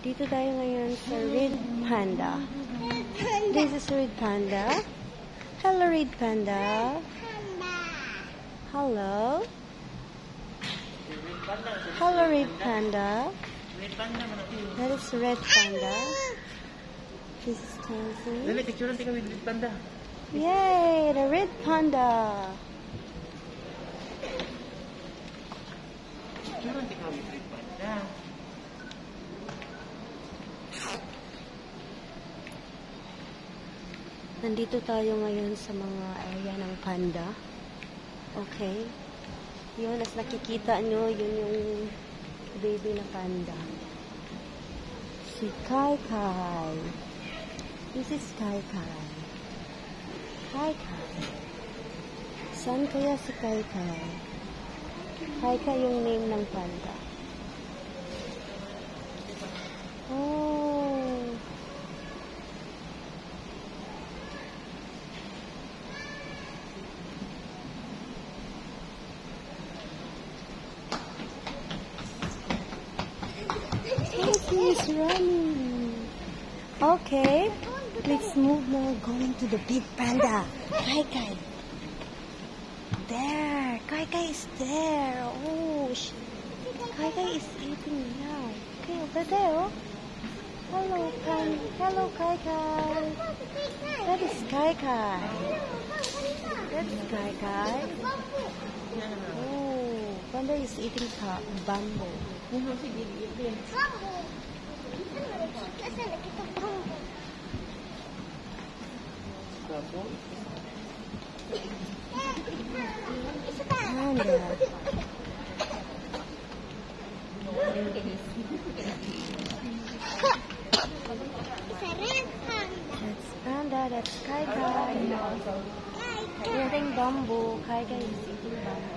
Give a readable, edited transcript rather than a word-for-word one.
Dito tayo ngayon sa Red Panda. This is Red Panda. Hello, Red Panda. Hello. Hello, Red Panda. That is Red Panda. This is Kenzie. Dali, picture natin kami Red Panda. Yay, the Red Panda. Picture natin kami Red Panda. Nandito tayo ngayon sa mga area ng panda. Okay. Yun, as nakikita nyo, yun yung baby na panda. Si Kai Kai. This is Kai Kai. Kai Kai. Saan kaya si Kai Kai? Kai Kai yung name ng panda. Oh. He's running. Okay, let's move now. Going to the big panda. Kai Kai. There. Kai Kai is there. Oh, Kai Kai is eating now. Okay, over there. Oh. Hello, Hello, Kai Kai. That is Kai Kai. That is Kai Kai. Oh, panda is eating bamboo. Panda. That's Panda, that's Kai Kai. Eating bamboo. Kai Kai is eating bamboo.